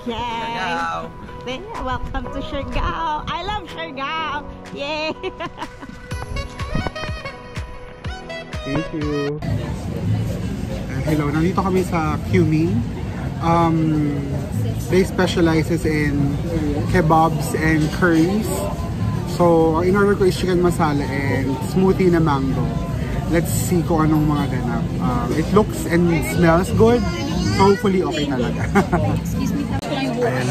Siargao. Welcome to Siargao. I love Siargao. Yay! Thank you. Hello, nandito kami sa Qmin. They specializes in kebabs and curries. So, in order ko is chicken masala and smoothie na mango. Let's see kung anong mga ganap. It looks and smells good. So, hopefully okay talaga. Ayan.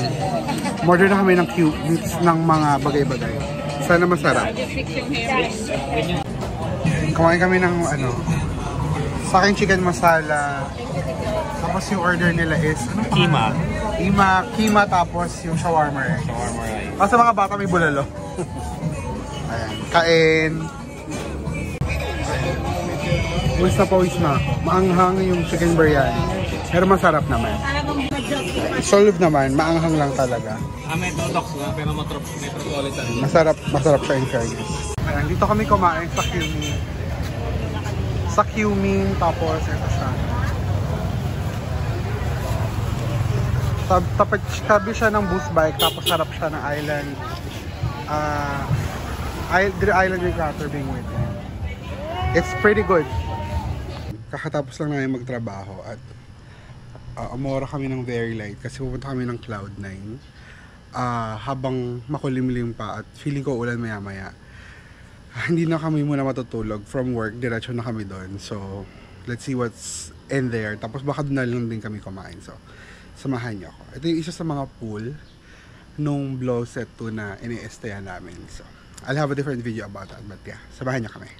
Order na kami ng cubes ng mga bagay-bagay. Sana masarap. Kumain kami ng ano, sa akin chicken masala. Tapos yung order nila is ano, kima tapos yung shawarma rice. Kasi mga bata may bulalo. Ayan, kain. Musta po isma? Maanghang yung chicken biryani. Pero masarap naman. Solve naman, maanghang lang talaga. Metrodox na, pero metropolitan. Masarap siya in fairness. Ayan, dito kami kumain sa Qmin. Sa Qmin, tapos ito siya. Tabi siya ng boost bike, tapos harap siya ng island. Island recruiter being with him. It's pretty good. Kakatapos lang namin magtrabaho at umora kami ng very light kasi pupunta kami ng Cloud9 habang makulimlim pa at feeling ko ulan maya maya. Hindi na kami muna matutulog from work, diretso na kami doon. So let's see what's in there, tapos baka doon na lang din kami kumain. So samahan niyo ako. Ito yung isa sa mga pool nung Blow Set 2 na ini-estayan namin. So I'll have a different video about that, but yeah, samahan niyo kami.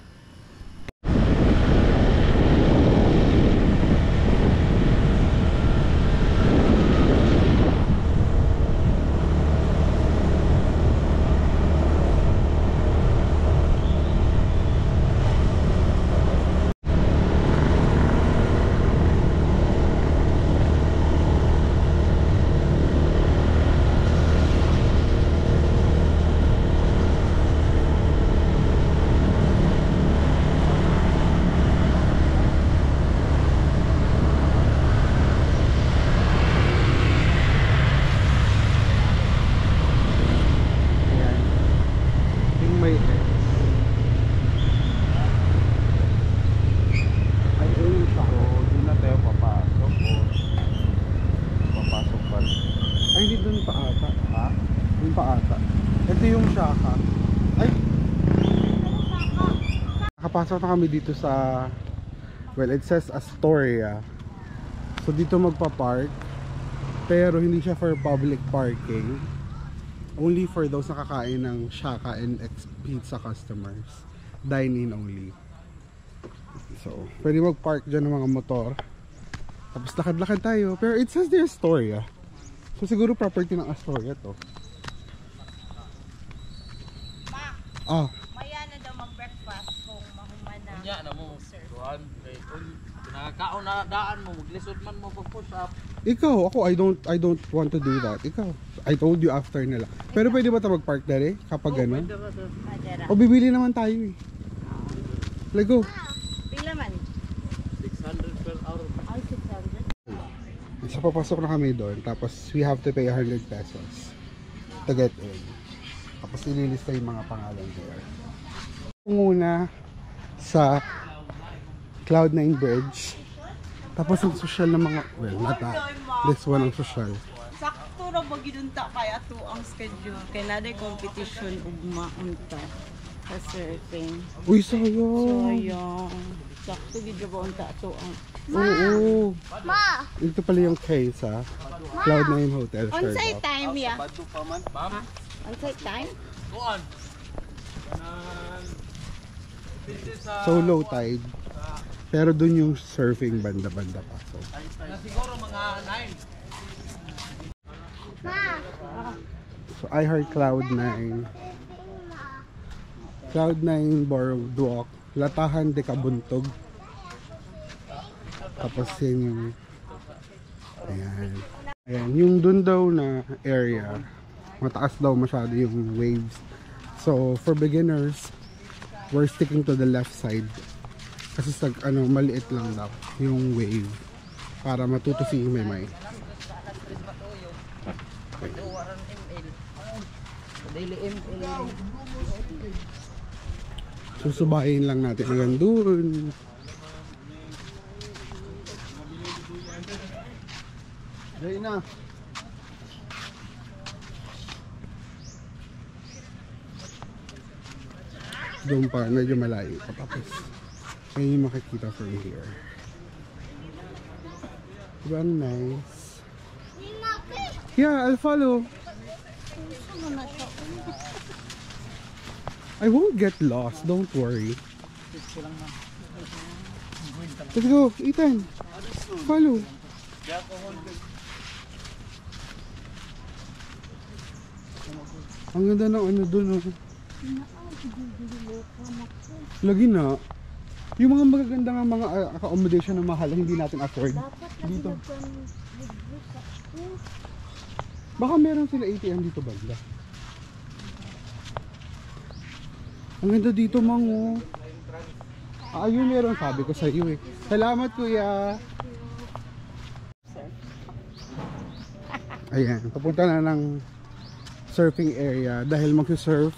Ay, hindi doon pa ata. Ha? Doon pa ata. Ito yung Shaka. Ay! Nakapasok na kami dito sa, well, it says Astoria. So dito magpa-park. Pero hindi siya for public parking. Only for those nakakain ng Shaka and Pizza customers. Dine-in only. So, pwede mag-park dyan ng mga motor. Tapos lakad-lakad tayo. Pero it says the Astoria. So siguro property ng Astoria to. Maya na daw mag-breakfast kung mahuman na. Kanya na mo. Tuhan, pinakaon na daan mo, maglisod man mo pag-push up. Ikaw, ako I don't want to do that. Ikaw, I told you after nila. Pero pwede ba tayo mag-park dali kapag gano'n? O bibili naman tayo eh. Let's go. Pila man? 600 per hour. Ay, 600. So papasok na kami doon, tapos we have to pay 100 pesos to get in. Tapos ililista yung mga pangalan there. Muna sa Cloud9 Bridge. Tapos ang social ng mga, well, not that. This one ang social. Sakto na magidunta kaya to ang schedule. Kaya naday competition ugma unta sa surfing. Uy, sayang. Sakto gid ba unta to ang. Oo. Ma. Ito pala yung case ha. Cloud9 Hotel. On-site time ya. On-site time? Kuan. So low tide. Pero dun yung surfing banda-banda pa. So Siguro mga 9. So I heard Cloud9. Cloud9 Boardwalk. Latahan de Kabuntog. Tapos yun yung ayan, yung dun daw na area mataas daw masyado yung waves, so for beginners we're sticking to the left side kasi maliit lang daw yung wave para matuto si Maymay. Ito waran ML. Daily ML. Susubayin lang natin hanggang doon. Dahil na. Doon pa, medyo malayo pa tapos. Ayun yung makikita from here. Diba nice? Yeah, I'll follow. I won't get lost, don't worry. Let's go, Ethan. Follow. Ang ganda ng ano dun, oh. Lagi na. Yung mga magaganda nga mga accommodation na mahal hindi natin afford. Dito. Baka meron sila ATM dito banda. Ang ganda dito, mango. Ayun, meron sabi ko sa iyo eh. Salamat, kuya. Ayan, papunta na ng surfing area dahil mag-surf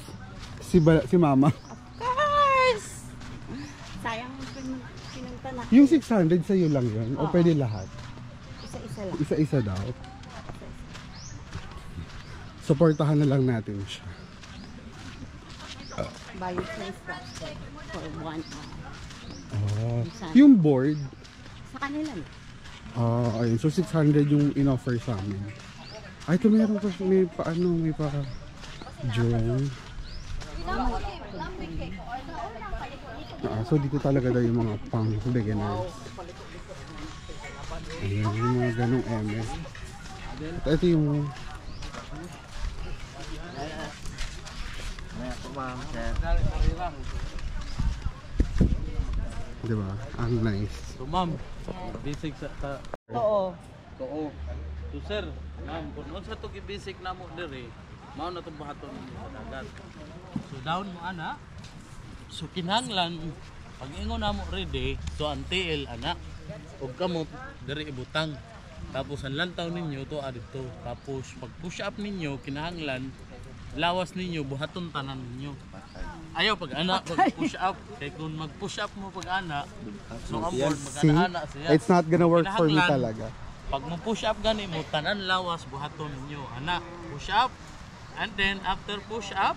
si mama. Of course! Sayang pinunta na. Yung 600 sa'yo lang yun? O pwede lahat? Isa-isa lang. Isa-isa daw. Supportahan na lang natin siya. Bayad sa instructor for 1 hour. Oh. Yung board? Sa kanila na. Ayun. So 600 yung in-offer sa amin. Ay, ito meron pa, may pa drone. So dito talaga daw yung mga pang beginners. Ayan, yung mga ganong MS. At ito yung diba? Ang nice. So ma'am, basic sa Oo. Oo. So sir, ma'am, kung unsa to gi-basic namo diri, mao na to buhaton ninyo sa dagat. So down mo ana. So kinahanglan pag ingon namo ready, so ang TL ana ug kamot diri ibutang. Tapos ang lantaw ninyo to adto. Tapos pag push up ninyo kinahanglan lawas ninyo buhaton tanan ninyo. Ayaw pag ana pag push up kay kung mag push up mo pag ana so ang board See? magana siya. It's not gonna work for me Kinahanglan, talaga. pag mo push up gani mo tanan lawas buhaton ninyo. Ana, push up. And then after push up,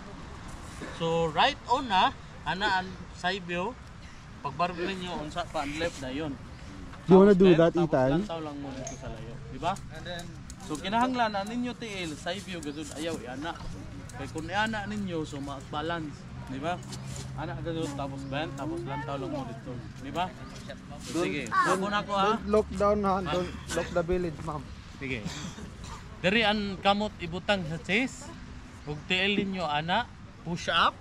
so right on na, ana ang side view. Pag barb ninyo unsa pa ang left na yon. Do you wanna do Then, that, tapos Ethan? lantaw lang mo dito sa layo, di ba? So kinahanglan na ninyo tiil side view gud ayaw iana. Kay kun iana ninyo so ma-balance, di ba? Ana gud tapos bend tapos lantaw lang mo dito, di ba? So, sige, subo na ko ha. Don't look down ha. Don't look the village, ma'am. Sige. Diri ang kamot ibutang sa chest. Ug tiil ninyo ana, push up.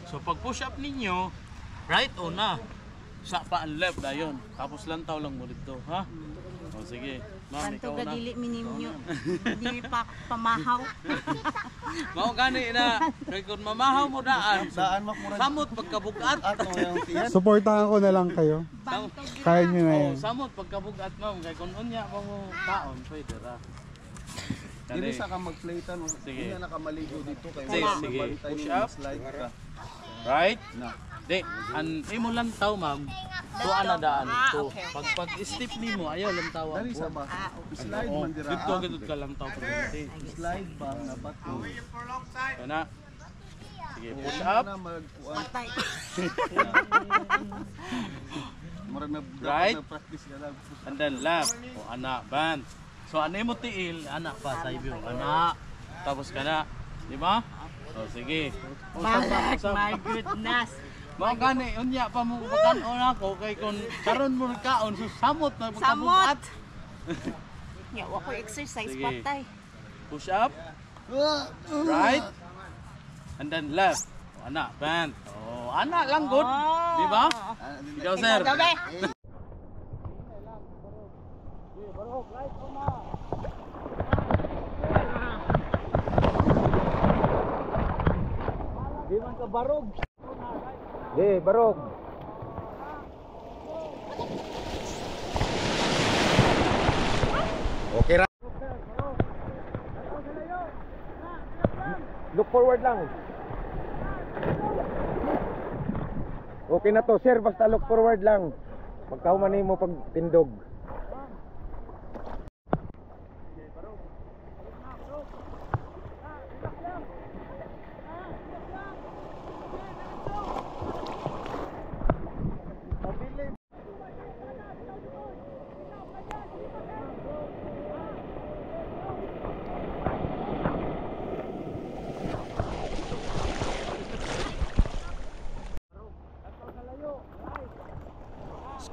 So pag push up ninyo, right on na. Sa pa ang left dayon. Tapos lantaw lang mo dito, ha? O sige. Ma'am, Kanto ikaw na. gadili minimyo. Hindi pa pamahaw. Mao gani na. Kay kun mamahaw mo daan. Daan makmurad. Samot pagkabugat. At mo yung tiyan. Supportahan ko na lang kayo. Kaya nyo na Oh, yan. samot pagkabugat ma'am. Kay kun unya pa mo taon, pwede ra. Dili sa ka magplaytan. Sige. Hindi na nakamaligo dito kay Sige, wala sige. mabalitay Push mo, up. slide ka. Right? Na. Di, an imo lang taw ma'am. Tuwa na daan to. okay. Pag step nimo ayaw lang tawa. Dali sa ba? Slide Oh, man dira. dito gud ka lang taw permanente. Slide ba na bato. Kana. Sige, push up. Na magkuan. Patay. Murag na Right. na practice ka lang. And then left. O ana, band. So ano mo tiil, ana pa sa view. Ana. Tapos kana, di ba? O sige. Balak, my goodness. Mao gani unya pa mo pagkan-on ako kay kun karon mo kaon so samot na Samot. pagkabugat. Nga, wako exercise Sige. patay. Push up. Right. And then left. O, ana, band. Oh, ana lang good. Di ba? Ikaw sir. Gabi. Di man ka barog. Barog. Okay ra. Look forward lang. Okay na to, sir. Basta look forward lang. Magkahumanin mo pag tindog.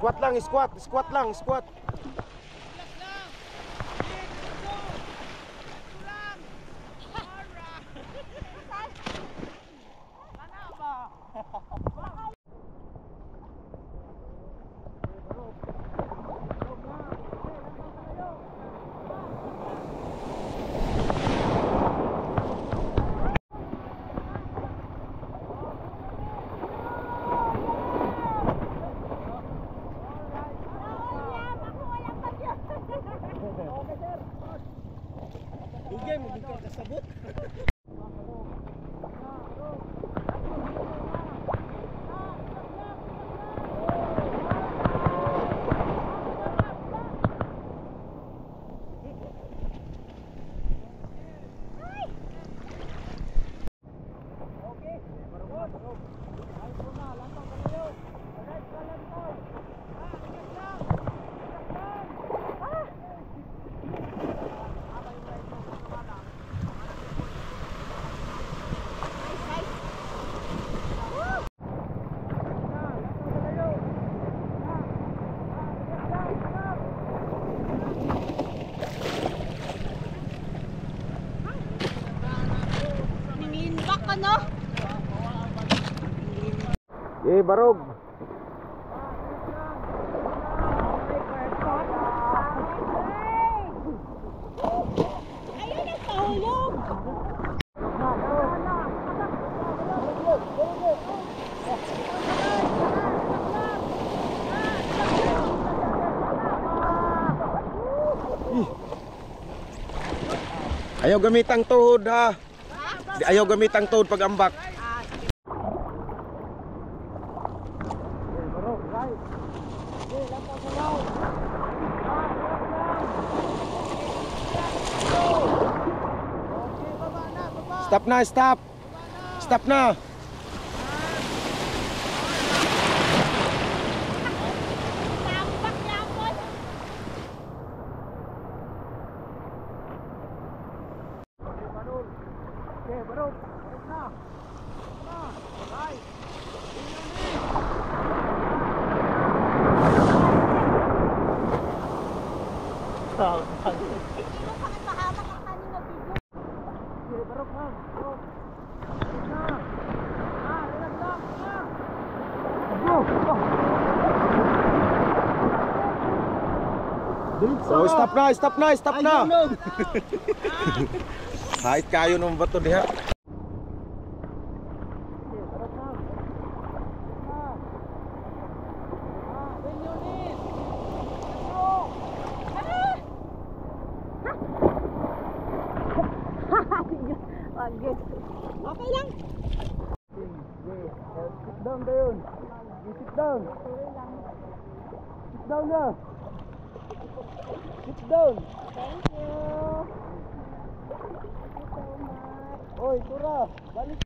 Squat lang, squat lang, squat. Ninginbak ka, no? Barog. Ayun, nagpahulog! Ayaw gamit ang tuhod ha. Ayaw gamit ang tuhod pag ambak. Stop na, stop. Stop na. Tambak yapon! Hindi mo pa mahamak ang kanina video. So stop na, stop na, stop na. Hait kayo ng bato diha. Okay lang. Sit down dayon. Sit down. Sit down na. Sit down. Thank you. Oy, tura. Balik.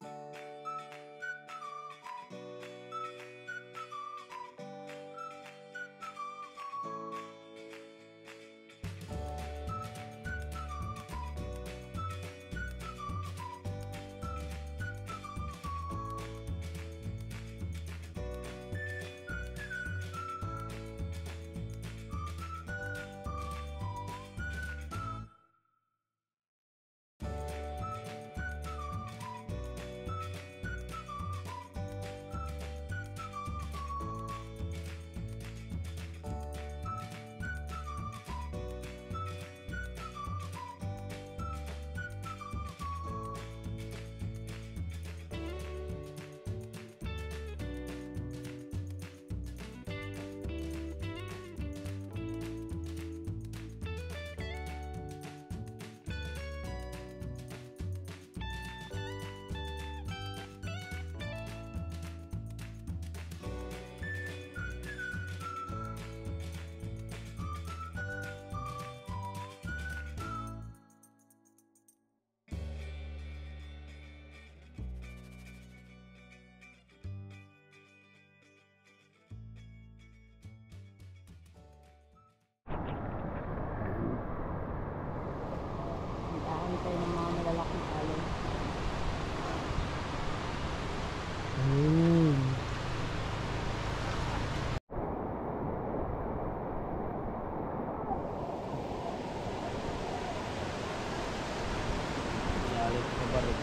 Alit sa barog.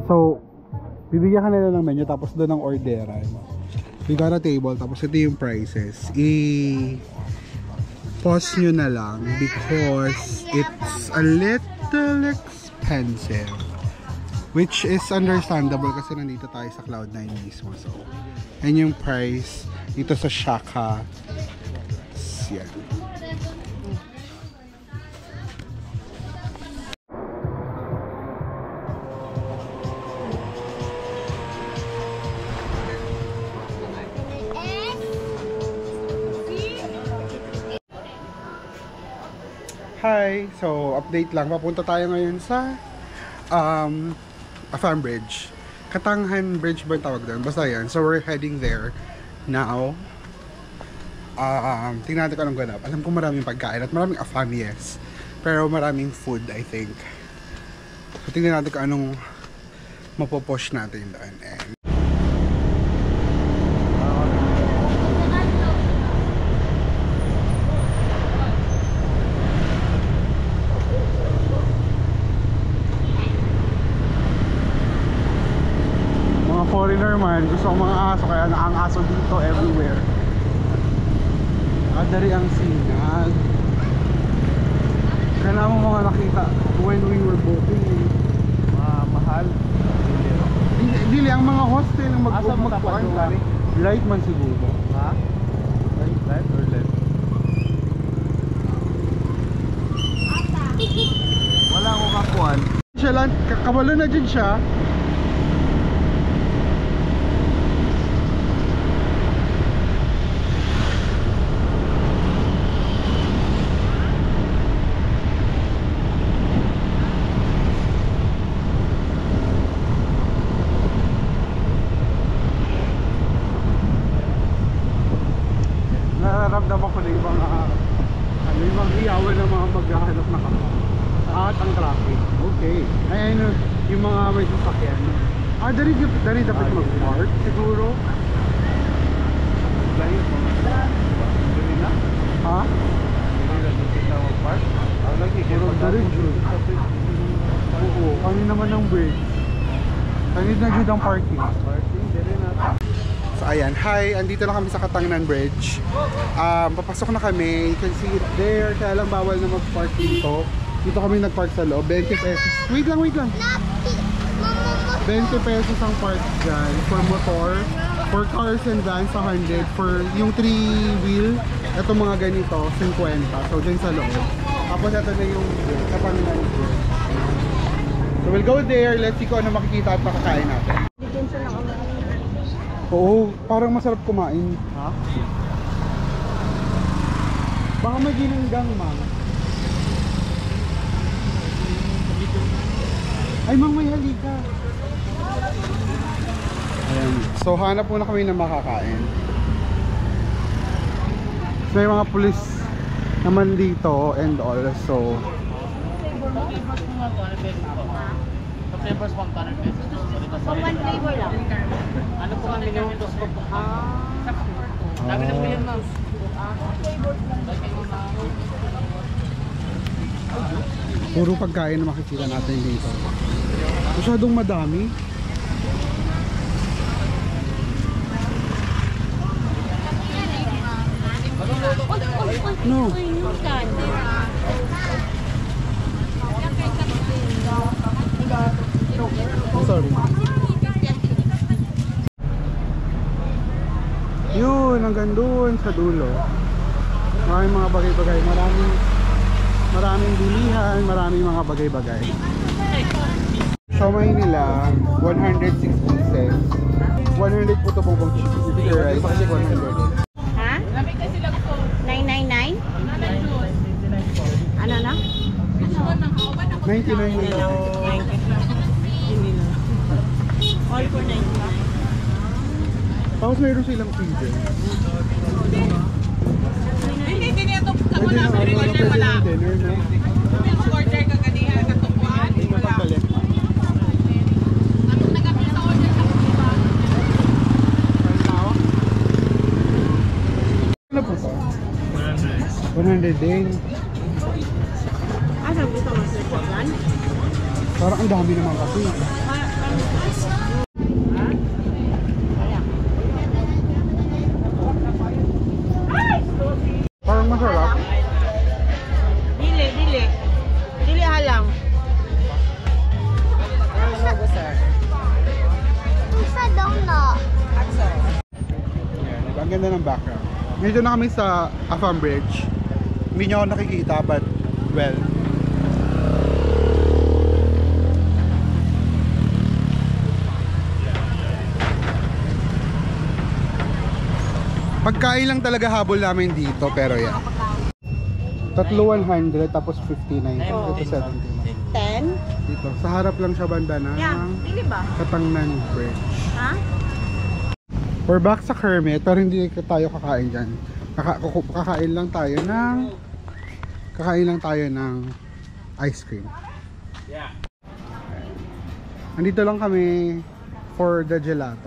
So, bibigyan ka nila ng menu tapos doon ang orderan. We got a table tapos ito yung prices. Pause nyo na lang because it's a little expensive. Which is understandable kasi nandito tayo sa Cloud9 mismo. So, yan yung price dito sa Shaka. Yan. Hi! So, update lang. Papunta tayo ngayon sa Afam Bridge. Katanghan Bridge ba yung tawag doon? Basta yan. So, we're heading there now. Tingnan natin kung anong ganap. Alam ko maraming pagkain at maraming Afam, yes. Pero maraming food, I think. So, tingnan natin kung anong mapoposh natin doon. And foreigner man, gusto kong mga aso kaya ang aso dito everywhere. Dari ang sinag. Kailangan mo mga nakita when we were booking. Mahal. Dili ang mga hostel ang Asa mo magkuhan tapos ka. Light man siguro. Ha? Right or left? Wala akong kakuan. Siya lang, kabalo na dyan siya. Nararamdaman ko na yung mga yung mga iyawan ng mga maghahanap na kama at ang traffic. Okay. Ayun yung mga may sasakyan. Dari dapat mag-park siguro. Ha? Siguro dari dyan. Oo, kami naman ng bridge. Kami na dyan ang parking. So ayan, hi, andito na kami sa Katangnan Bridge. Papasok na kami, you can see it there, kaya lang bawal na mag-park dito. Dito kami nag-park sa loob, 20 pesos. Wait lang. 20 pesos ang park dyan for motor. For cars and vans, 100. For yung 3-wheel, ito mga ganito, 50. So dyan sa loob. Tapos ito na yung Katangnan Bridge. So we'll go there, let's see kung ano makikita at makakain natin. Oo, parang masarap kumain. Ha? Baka may ginanggang, mang. Ay, mang, may halika. Ayan. So, hanap muna kami ng makakain. So, may mga pulis naman dito and all. So, Flavors 100 pesos. For one flavor lang. Ano po kami yung gusto po? Dami na po yan, ma'am. puro pagkain na makikita natin dito. Masyadong madami. No. Sorry. Yun, hanggang doon sa dulo. Maraming mga bagay-bagay. Maraming bilihan, maraming mga bagay-bagay. Siomai nila, 160 cents. 100 po ito pong chicken rice. 100. Ha? 999? Ano na? 99 nila. All for 99. Tapos mayroon silang freezer. Hindi ito Pwede na, pwede na dinner na. order ka kanina katupuan. Mapagalit. Anong nagapit sa order ka ba? Ano po ito? 100 din. Asa dito mas yan? Parang ang dami naman kasi. Parang masarap. Dili, dili. Dili halang. Ang ganda ng background. Medyo na kami sa Afam Bridge. Hindi nyo ako nakikita but well. Pagkain lang talaga habol namin dito pero yan. Tatlo 100 tapos 59. Ito 70. 10? Dito. Sa harap lang siya banda na Dili ba? Katangnan Bridge. Ha? We're back sa Kermit pero hindi tayo kakain dyan. Kakain lang tayo ng ice cream. Andito lang kami for the gelato.